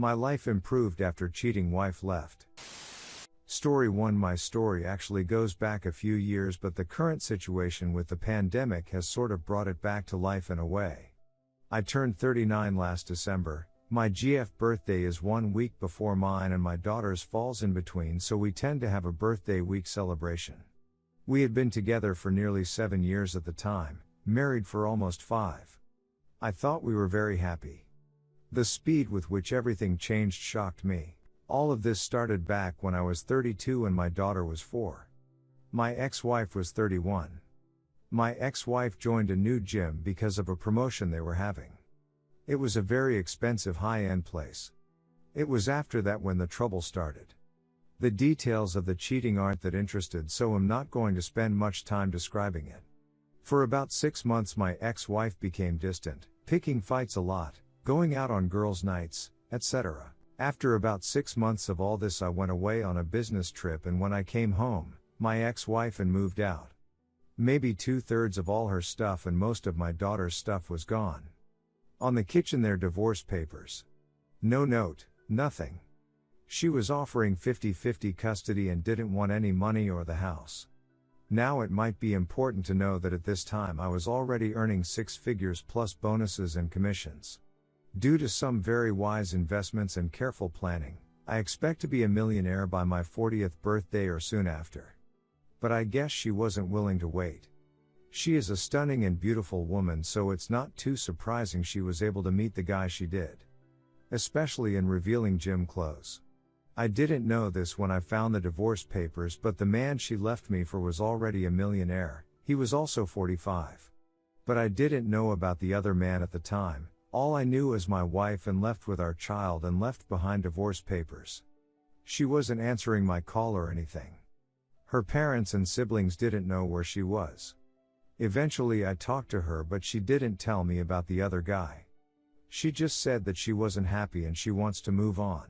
My life improved after cheating wife left. Story 1. My story actually goes back a few years, but the current situation with the pandemic has sort of brought it back to life in a way. I turned 39 last December. My GF birthday is 1 week before mine and my daughter's falls in between, so we tend to have a birthday week celebration. We had been together for nearly 7 years at the time, married for almost 5. I thought we were very happy. The speed with which everything changed shocked me. All of this started back when I was 32 and my daughter was 4. My ex-wife was 31. My ex-wife joined a new gym because of a promotion they were having. It was a very expensive high-end place. It was after that when the trouble started. The details of the cheating aren't that interested, so I'm not going to spend much time describing it. For about 6 months my ex-wife became distant, picking fights a lot, going out on girls' nights, etc. After about 6 months of all this I went away on a business trip, and when I came home, my ex-wife and moved out. Maybe 2/3 of all her stuff and most of my daughter's stuff was gone. On the kitchen their divorce papers. No note, nothing. She was offering 50-50 custody and didn't want any money or the house. Now it might be important to know that at this time I was already earning 6 figures plus bonuses and commissions. Due to some very wise investments and careful planning, I expect to be a millionaire by my 40th birthday or soon after. But I guess she wasn't willing to wait. She is a stunning and beautiful woman, so it's not too surprising she was able to meet the guy she did. Especially in revealing gym clothes. I didn't know this when I found the divorce papers, but the man she left me for was already a millionaire. He was also 45. But I didn't know about the other man at the time. All I knew was my wife and left with our child and left behind divorce papers. She wasn't answering my call or anything. Her parents and siblings didn't know where she was. Eventually I talked to her, but she didn't tell me about the other guy. She just said that she wasn't happy and she wants to move on.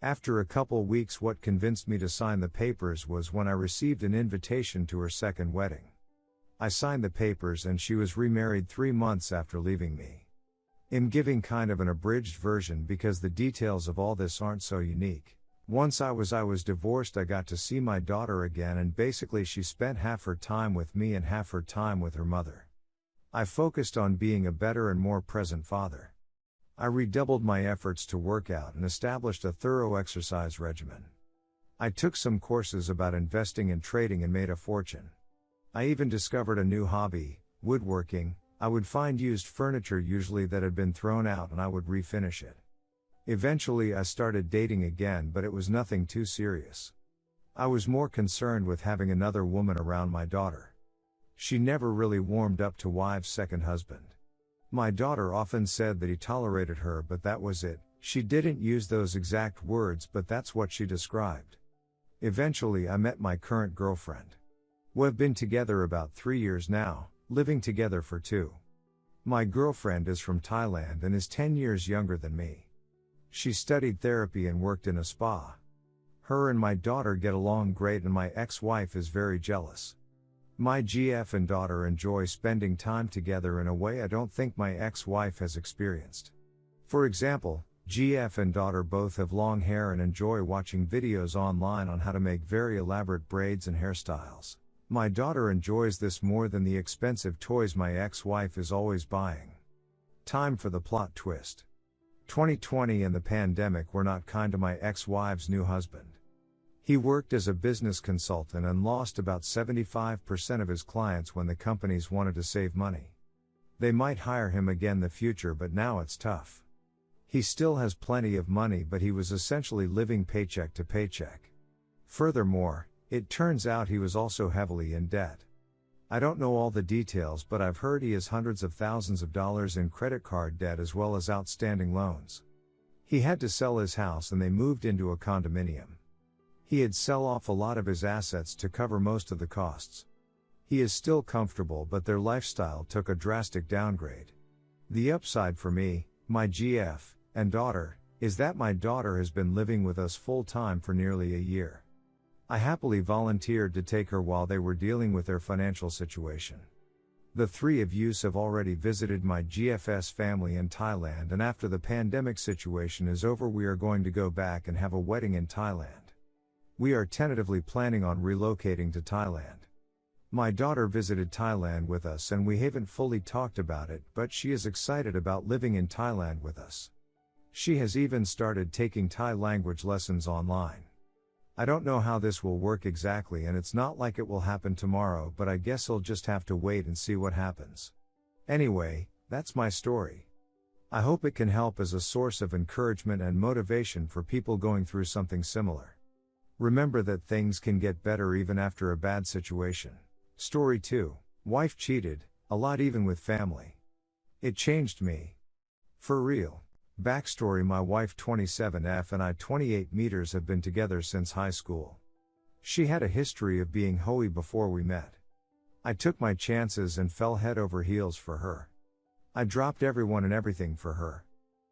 After a couple weeks, what convinced me to sign the papers was when I received an invitation to her second wedding. I signed the papers and she was remarried 3 months after leaving me. I'm giving kind of an abridged version because the details of all this aren't so unique. Once I was divorced, I got to see my daughter again, and basically she spent half her time with me and half her time with her mother. I focused on being a better and more present father. I redoubled my efforts to work out and established a thorough exercise regimen. I took some courses about investing and trading and made a fortune. I even discovered a new hobby, woodworking. I would find used furniture usually that had been thrown out and I would refinish it. Eventually I started dating again, but it was nothing too serious. I was more concerned with having another woman around my daughter. She never really warmed up to wife's second husband. My daughter often said that he tolerated her, but that was it. She didn't use those exact words, but that's what she described. Eventually I met my current girlfriend. We've been together about 3 years now, living together for 2. My girlfriend is from Thailand and is 10 years younger than me. She studied therapy and worked in a spa. Her and my daughter get along great and my ex-wife is very jealous. My GF and daughter enjoy spending time together in a way I don't think my ex-wife has experienced. For example, GF and daughter both have long hair and enjoy watching videos online on how to make very elaborate braids and hairstyles. My daughter enjoys this more than the expensive toys my ex-wife is always buying. Time for the plot twist. 2020 and the pandemic were not kind to my ex-wife's new husband. He worked as a business consultant and lost about 75% of his clients when the companies wanted to save money. They might hire him again in the future, but now it's tough. He still has plenty of money, but he was essentially living paycheck to paycheck. Furthermore, it turns out he was also heavily in debt. I don't know all the details, but I've heard he has hundreds of thousands of dollars in credit card debt as well as outstanding loans. He had to sell his house and they moved into a condominium. He had sell off a lot of his assets to cover most of the costs. He is still comfortable, but their lifestyle took a drastic downgrade. The upside for me, my GF, and daughter, is that my daughter has been living with us full time for nearly a year. I happily volunteered to take her while they were dealing with their financial situation. The three of yous have already visited my GFS family in Thailand, and after the pandemic situation is over we are going to go back and have a wedding in Thailand. We are tentatively planning on relocating to Thailand. My daughter visited Thailand with us and we haven't fully talked about it, but she is excited about living in Thailand with us. She has even started taking Thai language lessons online. I don't know how this will work exactly, and it's not like it will happen tomorrow, but I guess I'll just have to wait and see what happens. Anyway, that's my story. I hope it can help as a source of encouragement and motivation for people going through something similar. Remember that things can get better even after a bad situation. Story 2. Wife cheated, a lot even with family. It changed me. For real. Backstory: my wife 27F and I 28 meters have been together since high school. She had a history of being hoey before we met. I took my chances and fell head over heels for her. I dropped everyone and everything for her.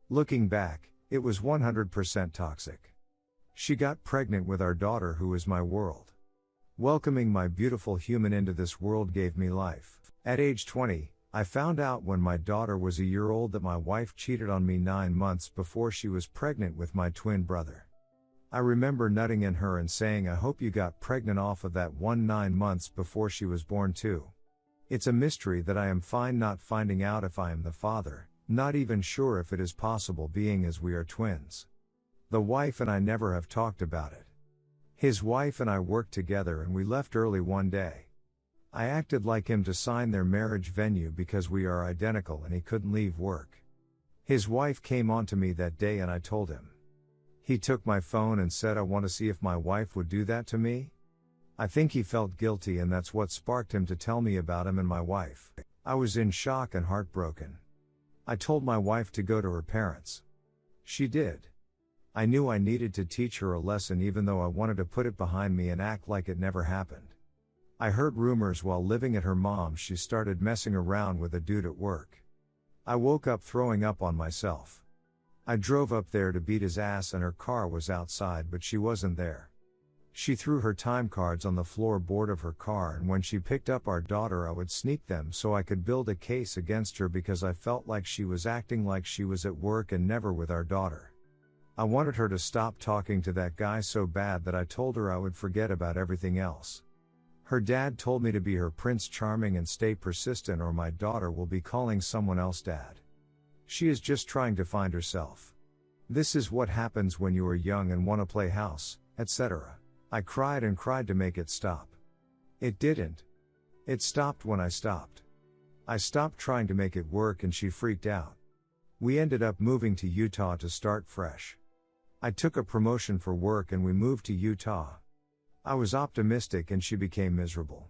Looking back, it was 100% toxic. She got pregnant with our daughter, who is my world. Welcoming my beautiful human into this world gave me life. At age 20, I found out when my daughter was a year old that my wife cheated on me 9 months before she was pregnant with my twin brother. I remember nutting in her and saying, I hope you got pregnant off of that one 9 months before she was born too. It's a mystery that I am fine not finding out if I am the father, not even sure if it is possible being as we are twins. The wife and I never have talked about it. His wife and I worked together and we left early one day. I acted like him to sign their marriage venue because we are identical and he couldn't leave work. His wife came on to me that day and I told him. He took my phone and said, I want to see if my wife would do that to me. I think he felt guilty and that's what sparked him to tell me about him and my wife. I was in shock and heartbroken. I told my wife to go to her parents. She did. I knew I needed to teach her a lesson even though I wanted to put it behind me and act like it never happened. I heard rumors while living at her mom's she started messing around with a dude at work. I woke up throwing up on myself. I drove up there to beat his ass and her car was outside but she wasn't there. She threw her time cards on the floorboard of her car, and when she picked up our daughter I would sneak them so I could build a case against her because I felt like she was acting like she was at work and never with our daughter. I wanted her to stop talking to that guy so bad that I told her I would forget about everything else. Her dad told me to be her Prince Charming and stay persistent or my daughter will be calling someone else dad. She is just trying to find herself. This is what happens when you are young and want to play house, etc. I cried and cried to make it stop. It didn't. It stopped when I stopped. I stopped trying to make it work and she freaked out. We ended up moving to Utah to start fresh. I took a promotion for work and we moved to Utah. I was optimistic and she became miserable.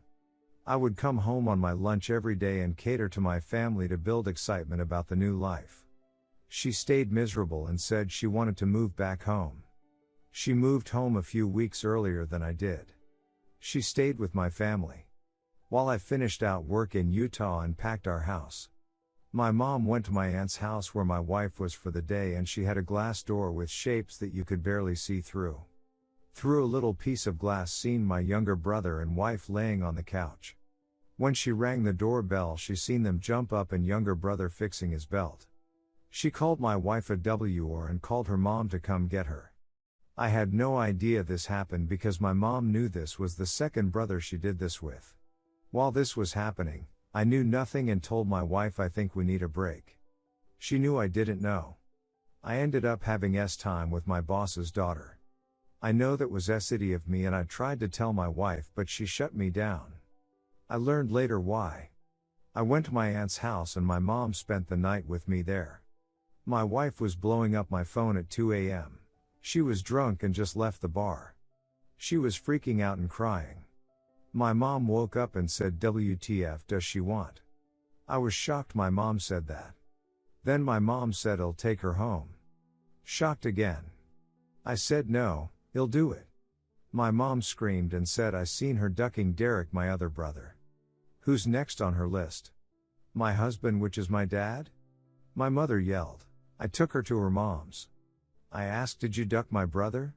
I would come home on my lunch every day and cater to my family to build excitement about the new life. She stayed miserable and said she wanted to move back home. She moved home a few weeks earlier than I did. She stayed with my family. While I finished out work in Utah and packed our house. My mom went to my aunt's house where my wife was for the day and she had a glass door with shapes that you could barely see through. Through a little piece of glass seen my younger brother and wife laying on the couch. When she rang the doorbell she seen them jump up and younger brother fixing his belt. She called my wife a WR and called her mom to come get her. I had no idea this happened because my mom knew this was the second brother she did this with. While this was happening, I knew nothing and told my wife I think we need a break. She knew I didn't know. I ended up having time with my boss's daughter. I know that was S-ity of me and I tried to tell my wife but she shut me down. I learned later why. I went to my aunt's house and my mom spent the night with me there. My wife was blowing up my phone at 2 a.m. She was drunk and just left the bar. She was freaking out and crying. My mom woke up and said, WTF does she want? I was shocked my mom said that. Then my mom said I'll take her home. Shocked again. I said no, he'll do it. My mom screamed and said I seen her ducking Derek, my other brother. Who's next on her list? My husband, which is my dad? My mother yelled. I took her to her mom's. I asked, did you duck my brother?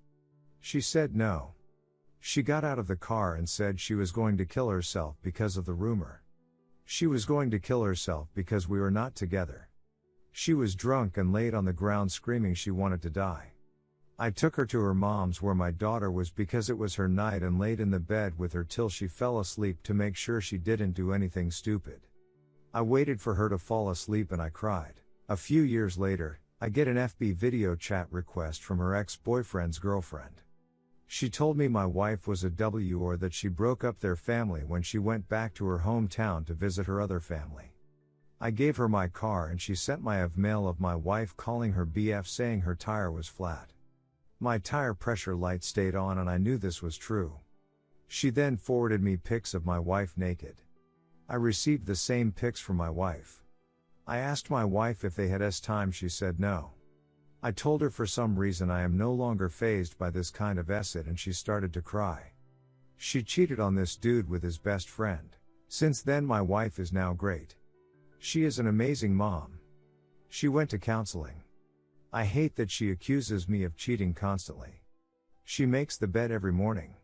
She said no. She got out of the car and said she was going to kill herself because of the rumor. She was going to kill herself because we were not together. She was drunk and laid on the ground screaming she wanted to die. I took her to her mom's where my daughter was because it was her night and laid in the bed with her till she fell asleep to make sure she didn't do anything stupid. I waited for her to fall asleep and I cried. A few years later, I get an FB video chat request from her ex-boyfriend's girlfriend. She told me my wife was a W or that she broke up their family when she went back to her hometown to visit her other family. I gave her my car and she sent my mail of my wife calling her BF saying her tire was flat. My tire pressure light stayed on and I knew this was true. She then forwarded me pics of my wife naked. I received the same pics from my wife. I asked my wife if they had time. She said no. I told her for some reason I am no longer fazed by this kind of acid and she started to cry. She cheated on this dude with his best friend. Since then my wife is now great. She is an amazing mom. She went to counseling. I hate that she accuses me of cheating constantly. She makes the bed every morning.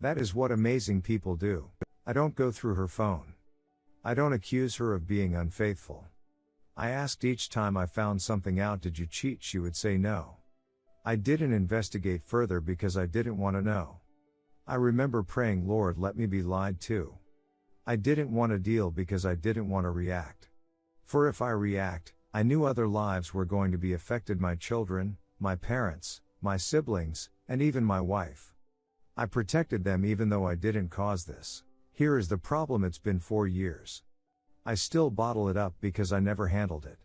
That is what amazing people do. I don't go through her phone. I don't accuse her of being unfaithful. I asked each time I found something out, did you cheat? She would say no. I didn't investigate further because I didn't want to know. I remember praying, Lord, let me be lied to. I didn't want to deal because I didn't want to react. For if I react, I knew other lives were going to be affected, my children, my parents, my siblings, and even my wife. I protected them even though I didn't cause this. Here is the problem, it's been 4 years. I still bottle it up because I never handled it.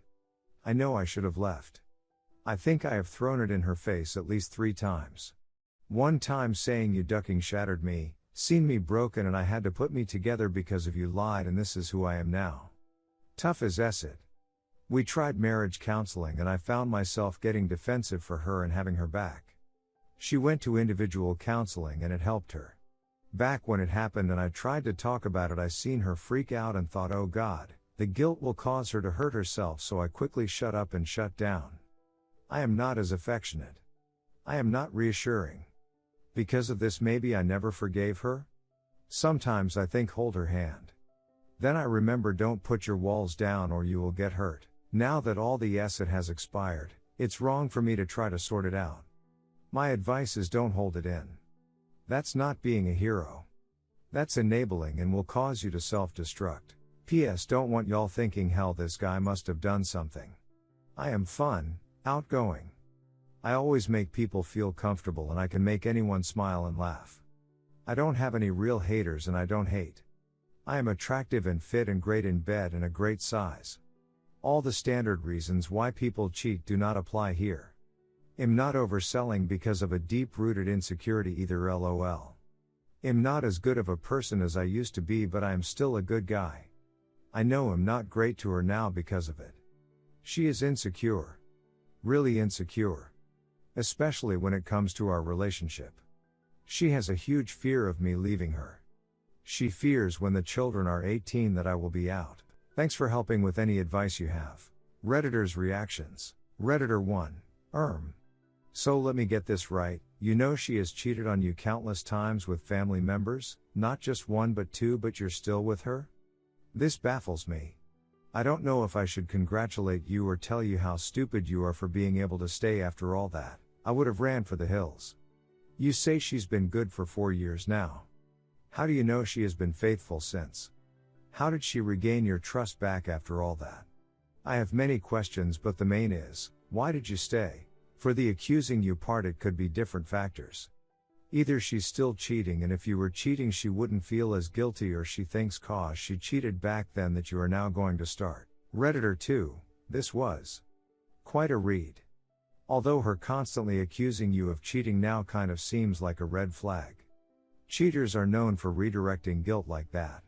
I know I should have left. I think I have thrown it in her face at least 3 times. One time saying you ducking shattered me, seen me broken and I had to put me together because of you lied and this is who I am now. Tough as acid. We tried marriage counseling and I found myself getting defensive for her and having her back. She went to individual counseling and it helped her. Back when it happened and I tried to talk about it, I seen her freak out and thought, oh God, the guilt will cause her to hurt herself, so I quickly shut up and shut down. I am not as affectionate. I am not reassuring. Because of this maybe I never forgave her? Sometimes I think hold her hand. Then I remember don't put your walls down or you will get hurt. Now that all the acid has expired, it's wrong for me to try to sort it out. My advice is don't hold it in. That's not being a hero. That's enabling and will cause you to self-destruct. P.S. Don't want y'all thinking hell this guy must have done something. I am fun, outgoing. I always make people feel comfortable and I can make anyone smile and laugh. I don't have any real haters and I don't hate. I am attractive and fit and great in bed and a great size. All the standard reasons why people cheat do not apply here. Am not overselling because of a deep-rooted insecurity either, lol. Am not as good of a person as I used to be, but I am still a good guy. I know I'm not great to her now because of it. She is insecure. Really insecure. Especially when it comes to our relationship. She has a huge fear of me leaving her. She fears when the children are 18 that I will be out. Thanks for helping with any advice you have. Redditor's reactions. Redditor 1. So let me get this right, you know she has cheated on you countless times with family members, not just 1 but 2, but you're still with her? This baffles me. I don't know if I should congratulate you or tell you how stupid you are for being able to stay after all that. I would have ran for the hills. You say she's been good for 4 years now. How do you know she has been faithful since? How did she regain your trust back after all that? I have many questions, but the main is, why did you stay? For the accusing you part, it could be different factors. Either she's still cheating and if you were cheating she wouldn't feel as guilty, or she thinks cause she cheated back then that you are now going to start. Redditor 2, this was quite a read. Although her constantly accusing you of cheating now kind of seems like a red flag. Cheaters are known for redirecting guilt like that.